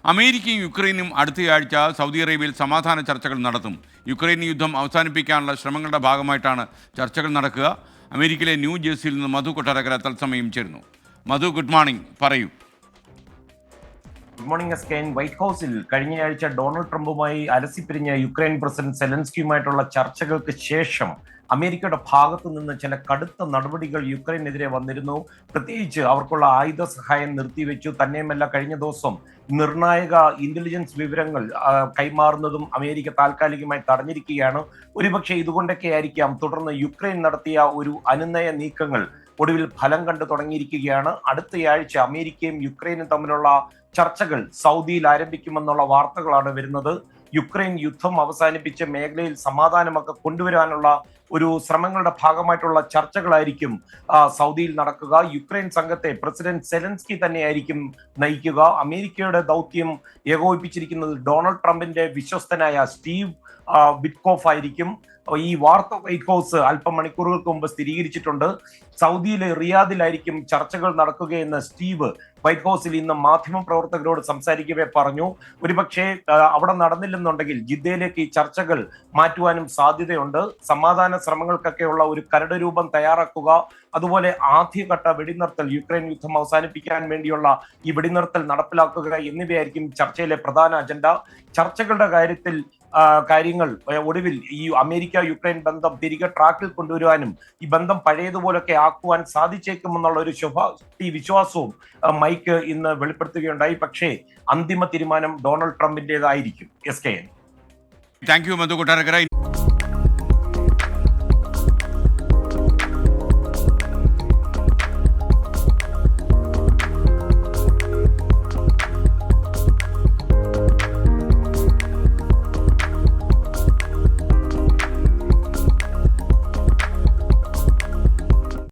അമേരിക്കയും യുക്രൈനും അടുത്തയാഴ്ച സൗദി അറേബ്യയിൽ സമാധാന ചർച്ചകൾ നടത്തും. യുക്രൈൻ യുദ്ധം അവസാനിപ്പിക്കാനുള്ള ശ്രമങ്ങളുടെ ഭാഗമായിട്ടാണ് ചർച്ചകൾ നടക്കുക. അമേരിക്കയിലെ ന്യൂ ജേഴ്സിയിൽ നിന്ന് മധു കൊട്ടാരക്കര തത്സമയം ചേരുന്നു. മധു, ഗുഡ് മോർണിംഗ്, പറയൂ. Good morning SKN. വൈറ്റ് ഹൗസിൽ കഴിഞ്ഞയാഴ്ച ഡൊണാൾഡ് ട്രംപുമായി അലസിപ്പിരിഞ്ഞ യുക്രൈൻ പ്രസിഡന്റ് സെലൻസ്കിയുമായിട്ടുള്ള ചർച്ചകൾക്ക് ശേഷം അമേരിക്കയുടെ ഭാഗത്തു നിന്ന് ചില കടുത്ത നടപടികൾ യുക്രൈനെതിരെ വന്നിരുന്നു. പ്രത്യേകിച്ച് അവർക്കുള്ള ആയുധ സഹായം നിർത്തിവെച്ചു. തന്നെയുമല്ല, കഴിഞ്ഞ ദിവസം നിർണായക ഇന്റലിജൻസ് വിവരങ്ങൾ കൈമാറുന്നതും അമേരിക്ക താൽക്കാലികമായി തടഞ്ഞിരിക്കുകയാണ്. ഒരുപക്ഷെ ഇതുകൊണ്ടൊക്കെ ആയിരിക്കാം തുടർന്ന് യുക്രൈൻ നടത്തിയ ഒരു അനുനയ നീക്കങ്ങൾ ഒടുവിൽ ഫലം കണ്ടു തുടങ്ങിയിരിക്കുകയാണ്. അടുത്തയാഴ്ച അമേരിക്കയും യുക്രൈനും തമ്മിലുള്ള ചർച്ചകൾ സൗദിയിൽ ആരംഭിക്കുമെന്നുള്ള വാർത്തകളാണ് വരുന്നത്. യുക്രൈൻ യുദ്ധം അവസാനിപ്പിച്ച് മേഖലയിൽ സമാധാനമൊക്കെ കൊണ്ടുവരാനുള്ള ഒരു ശ്രമങ്ങളുടെ ഭാഗമായിട്ടുള്ള ചർച്ചകളായിരിക്കും സൗദിയിൽ നടക്കുക. യുക്രൈൻ സംഘത്തെ പ്രസിഡന്റ് സെലൻസ്കി തന്നെയായിരിക്കും നയിക്കുക. അമേരിക്കയുടെ ദൗത്യം ഏകോപിപ്പിച്ചിരിക്കുന്നത് ഡൊണാൾഡ് ട്രംപിന്റെ വിശ്വസ്തനായ സ്റ്റീവ് വിറ്റ്കോഫ് ആയിരിക്കും. ഈ വാർത്ത വൈറ്റ് ഹൗസ് അല്പം മണിക്കൂറുകൾക്ക് മുമ്പ് സ്ഥിരീകരിച്ചിട്ടുണ്ട്. സൗദിയിലെ റിയാദിലായിരിക്കും ചർച്ചകൾ നടക്കുകയെന്ന് സ്റ്റീവ് വൈറ്റ് ഹൗസിൽ ഇന്ന് മാധ്യമപ്രവർത്തകരോട് സംസാരിക്കവേ പറഞ്ഞു. ഒരുപക്ഷെ അവിടെ നടന്നില്ലെന്നുണ്ടെങ്കിൽ ജിദ്ദയിലേക്ക് ഈ ചർച്ചകൾ മാറ്റുവാനും സാധ്യതയുണ്ട്. സമാധാന ശ്രമങ്ങൾക്കൊക്കെയുള്ള ഒരു കരട് രൂപം തയ്യാറാക്കുക, അതുപോലെ ആദ്യഘട്ട വെടിനിർത്തൽ, യുക്രൈൻ യുദ്ധം അവസാനിപ്പിക്കാൻ വേണ്ടിയുള്ള ഈ വെടിനിർത്തൽ നടപ്പിലാക്കുക എന്നിവയായിരിക്കും ചർച്ചയിലെ പ്രധാന അജണ്ട. ചർച്ചകളുടെ കാര്യങ്ങൾ ഒടുവിൽ ഈ അമേരിക്ക യുക്രൈൻ ബന്ധം തിരികെ ട്രാക്കിൽ കൊണ്ടുവരുവാനും ഈ ബന്ധം പഴയതുപോലൊക്കെ ആക്കുവാൻ സാധിച്ചേക്കുമെന്നുള്ള ഒരു വിശ്വാസവും മൈക്ക് ഇന്ന് വെളിപ്പെടുത്തുകയുണ്ടായി. പക്ഷേ അന്തിമ തീരുമാനം ഡൊണാൾഡ് ട്രംപിന്റേതായിരിക്കും. S K N. Thank you Madhu Kottarakkara.